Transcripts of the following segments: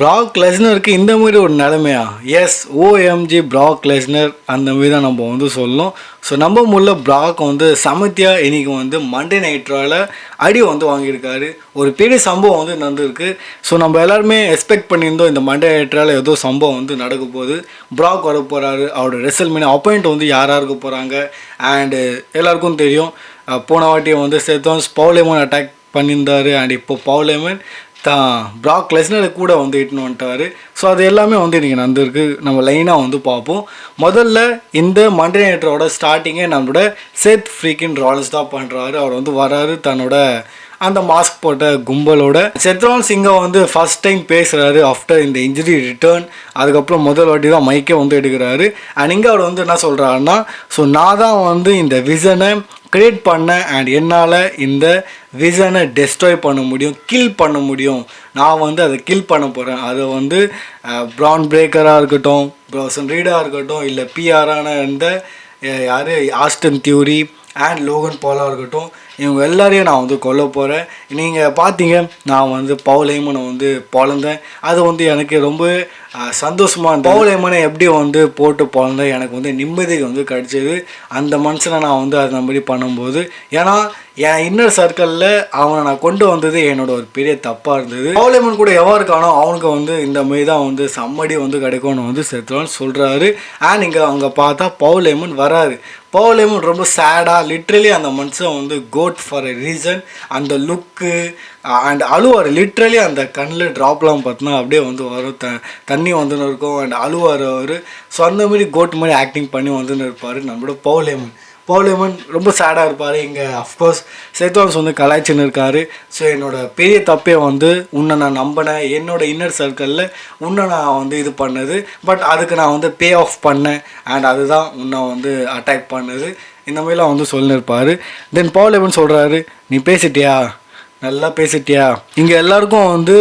Prague லெஸ்னருக்கு இந்த மாதிரி ஒரு நிலைமையா? எஸ், ஓஎம்ஜி ப்ராக் லெஸ்னர் அந்த மாதிரி தான் நம்ம வந்து சொல்லணும். ஸோ நம்ம முள்ள ப்ராக் வந்து சமத்தியாக இன்றைக்கி வந்து மண்டே நைட்ரால் அடி வந்து வாங்கியிருக்காரு. ஒரு பெரிய சம்பவம் வந்து நடந்திருக்கு. ஸோ நம்ம எல்லாருமே எக்ஸ்பெக்ட் பண்ணியிருந்தோம் இந்த மண்டே நைட்ரால் ஏதோ சம்பவம் வந்து நடக்க போகுது, ப்ராக் வர போகிறாரு, அவரோட ரெசல்மேனியா அப்பாயிண்ட் வந்து யாராக இருக்க போகிறாங்க. அண்டு எல்லாருக்கும் தெரியும் போன வாட்டியை வந்து செத்தோன்ஸ் பவுல் ஹேமன் அட்டாக் பண்ணியிருந்தார். அண்ட் இப்போ பவுல் ஹேமன் தான் ப்ராக் லெஸ்னரை கூட வந்து இட்டுன்னு வந்துட்டார். ஸோ அது எல்லாமே வந்து இன்றைக்கி நடந்திருக்கு. நம்ம லைனாக வந்து பார்ப்போம். முதல்ல இந்த மண்டே நைட்டரோட ஸ்டார்டிங்கே நம்மளோட செத் ஃப்ரீக்கின் ராலன்ஸ் தான் பண்ணுறாரு. அவர் வந்து வராரு தன்னோட அந்த மாஸ்க் போட்ட கும்பலோட. செத் ராலன்ஸ் இங்கே வந்து ஃபஸ்ட் டைம் பேசுகிறாரு ஆஃப்டர் இந்த இன்ஜுரி ரிட்டர்ன். அதுக்கப்புறம் முதல் வாட்டி தான் மைக்கே வந்து எடுக்கிறாரு. அண்ட் இங்கே அவர் வந்து என்ன சொல்கிறாருன்னா, ஸோ நான் தான் வந்து இந்த விசனை க்ரியேட் பண்ணேன் அண்ட் என்னால் இந்த விசனை டெஸ்ட்ராய் பண்ண முடியும், கில் பண்ண முடியும். நான் வந்து அதை கில் பண்ண போகிறேன். அதை வந்து ப்ரான் பிரேக்கராக இருக்கட்டும், ப்ரோசன் ரீடாக இருக்கட்டும், இல்லை பிஆரான இந்த யார் ஆஸ்டன் தியூரி அண்ட் லோகன் பாலாக இருக்கட்டும், இவங்க எல்லாரையும் நான் வந்து கொல்ல போகிறேன். நீங்கள் பார்த்தீங்க நான் வந்து பவுல் ஹேமனை வந்து பொழந்தேன். அது வந்து எனக்கு ரொம்ப சந்தோஷமாக இருந்தது. பவுல் ஹேமனை எப்படி வந்து போட்டு பொழந்தேன், எனக்கு வந்து நிம்மதி வந்து கிடச்சிது. அந்த மனுஷனை நான் வந்து அது மாதிரி பண்ணும்போது, ஏன்னா என் இன்னர் சர்க்கிளில் அவனை நான் கொண்டு வந்தது என்னோட ஒரு பெரிய தப்பாக இருந்தது. பவுல் ஹேமன் கூட எவ்வளோ இருக்கானோ அவனுக்கு வந்து இந்த மாதிரி தான் வந்து சம்மடி வந்து கிடைக்கும்னு வந்து செத்துவான்னு சொல்கிறாரு. அண்ட் இங்கே அங்கே பார்த்தா பவுல் ஹேமன் வராரு. பவுல் ஹேமன் ரொம்ப சேடாக லிட்ரலி அந்த மனுஷன் வந்து கோட் ஃபார் எ ரீசன். அந்த லுக்கு அண்ட் அழுவார். லிட்ரலி அந்த கண்ணில் ட்ராப்லாம் பார்த்தோன்னா அப்படியே வந்து வரும், தண்ணி வந்துன்னு இருக்கும். And அழுவார் our. ஸோ அந்த மாதிரி கோட் மாதிரி ஆக்டிங் பண்ணி வந்துன்னு இருப்பார் நம்மளோட பவுல் ஹேமன். பவுல் ஹேமன் ரொம்ப சேடாக இருப்பார். இங்கே அஃப்கோர்ஸ் செத்தோன்ஸ் வந்து கலாய்ச்சின்னு இருக்காரு. ஸோ என்னோட பெரிய தப்பே வந்து உன்னை நான் நம்பினேன், என்னோட இன்னர் சர்க்கிளில் உன்னை நான் வந்து இது பண்ணது, பட் அதுக்கு நான் வந்து பே ஆஃப் பண்ணேன் அண்ட் அதுதான் உன்னை வந்து அட்டாக் பண்ணது, இந்த மாதிரிலாம் வந்து சொல்லியிருப்பார். தென் பவுல் ஹேமன் சொல்கிறாரு, நீ பேசிட்டியா, நல்லா பேசிட்டியா. இங்கே எல்லாருக்கும் வந்து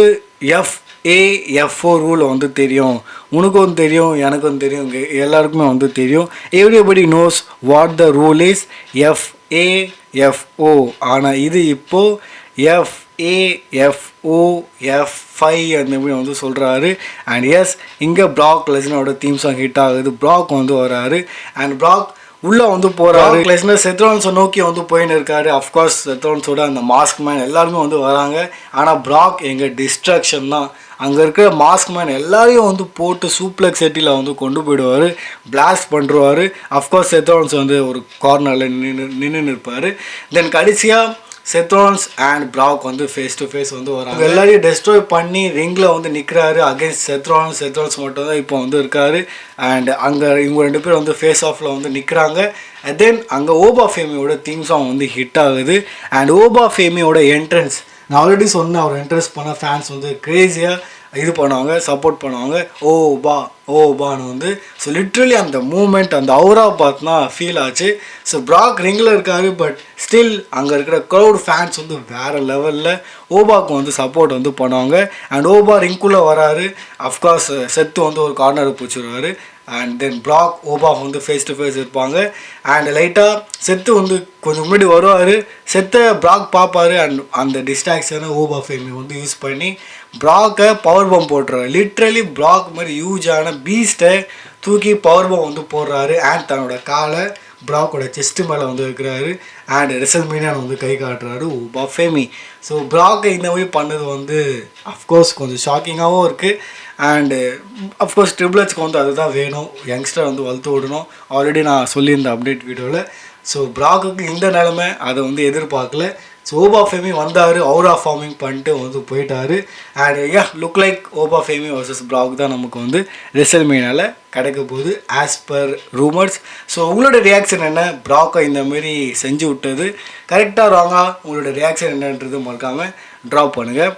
FAFO ரூல் வந்து தெரியும், உனக்கும் தெரியும், எனக்கும் தெரியும், எல்லாருக்குமே வந்து தெரியும். Everybody knows what the rule is FAFO. ஆனால் இது இப்போது FAFOF5 அந்த மாதிரி வந்து சொல்கிறாரு. அண்ட் எஸ், இங்கே ப்ராக் லெஸ்னரோட தீம் சாங் ஹிட் ஆகுது. ப்ராக் வந்து வராரு அண்ட் ப்ராக் உள்ளே வந்து போகிறாரு. லெஸ்னர் செத்ரோன்ஸை நோக்கி வந்து போயின்னு இருக்காரு. அஃப்கோர்ஸ் செத்ரோன்ஸோட அந்த மாஸ்க் மேன் எல்லாருமே வந்து வராங்க. ஆனால் ப்ராக் எங்கள் டிஸ்ட்ராக்ஷன் தான். அங்கே இருக்கிற மாஸ்க் மேன் எல்லாரையும் வந்து போட்டு சூப்ளெக்ஸ் செட்டியில் வந்து கொண்டு போயிடுவார், பிளாஸ்ட் பண்ணுவார். அஃப்கோர்ஸ் செத்ரோன்ஸ் வந்து ஒரு கார்னரில் நின்று இருப்பார். தென் கடைசியாக செத்ரோன்ஸ் அண்ட் ப்ராக் வந்து ஃபேஸ் டு ஃபேஸ் வந்து வராங்க. எல்லாரையும் டெஸ்ட்ராய் பண்ணி ரிங்கில் வந்து நிற்கிறாரு அகேன்ஸ்ட் செத்ரோன்ஸ் மட்டும் தான் இப்போ வந்து இருக்காரு. அண்ட் அங்கே இவங்க ரெண்டு பேரும் வந்து ஃபேஸ் ஆஃபில் வந்து நிற்கிறாங்க. அண்ட் தென் அங்கே ஓபா ஃபேமியோட தீம் சாங் வந்து ஹிட் ஆகுது. அண்ட் ஓபா ஃபேமியோட என்ட்ரன்ஸ் நான் ஆல்ரெடி சொன்னேன், அவர் என்ட்ரன்ஸ் பண்ண ஃபேன்ஸ் வந்து க்ரேஸியாக இது பண்ணுவாங்க, சப்போர்ட் பண்ணுவாங்க, ஓபான்னு வந்து. ஸோ லிட்ரலி அந்த மூமெண்ட் அந்த அவுரா பார்த்தோன்னா ஃபீல் ஆச்சு. ஸோ ப்ராக் ரிங்கில் இருக்காரு, பட் ஸ்டில் அங்கே இருக்கிற க்ரௌட் ஃபேன்ஸ் வந்து வேறு லெவலில் ஓபாவுக்கு வந்து சப்போர்ட் வந்து பண்ணுவாங்க. அண்ட் ஓபா ரிங்குள்ளே வராரு. அஃப்கோர்ஸ் செத்து வந்து ஒரு கார்னரை பிடிச்சிடுவார். அண்ட் தென் ப்ராக் ஓபா வந்து ஃபேஸ் டு ஃபேஸ் இருப்பாங்க. அண்ட் லைட்டாக செத்து வந்து கொஞ்சம் முன்னாடி வருவார். செத்தை ப்ராக் பார்ப்பார். அண்ட் அந்த டிஸ்ட்ராக்ஷனை ஓபா ஃபேமி வந்து யூஸ் பண்ணி ப்ராக்கை பவர் பம்ப் போட்டுறாரு. லிட்ரலி ப்ராக் மாதிரி ஹியூஜான பீஸ்ட்டை தூக்கி பவர் பம்ப் வந்து போடுறாரு. அண்ட் தன்னோட காலை ப்ராக்கோட செஸ்ட்டு மேலே வந்து வைக்கிறாரு. அண்ட் ரெசல்மேனியாவை வந்து கை காட்டுறாரு ஓபா ஃபேமி. ஸோ ப்ராக்கை இந்த மாதிரி பண்ணது வந்து அஃப்கோர்ஸ் கொஞ்சம் ஷாக்கிங்காகவும் இருக்குது. அண்டு அஃப்கோர்ஸ் ட்ரிபிள் ஹெச்க்கு வந்து அதுதான் வேணும், யங்ஸ்டர் வந்து வளர்த்து விடணும். ஆல்ரெடி நான் சொல்லியிருந்தேன் அப்டேட் வீடியோவில். ஸோ ப்ராக்குக்கு இந்த நிலைமை அதை வந்து எதிர்பார்க்கல. ஸோ ஓபா ஃபேமி வந்தார், அவுரா ஃபார்மிங் பண்ணிட்டு வந்து போயிட்டார். And look like Oba Femi versus Brock தான் நமக்கு வந்து ரெசல்மேனியாவில் கிடைக்க போகுது ஆஸ் பர் ரூமர்ஸ். ஸோ உங்களோட ரியாக்ஷன் என்ன? ப்ராக்கை இந்த மாதிரி செஞ்சு விட்டது கரெக்டாக ராங்கா? உங்களோட ரியாக்ஷன் என்னன்றது மறக்காமல் ட்ராப் பண்ணுங்கள்.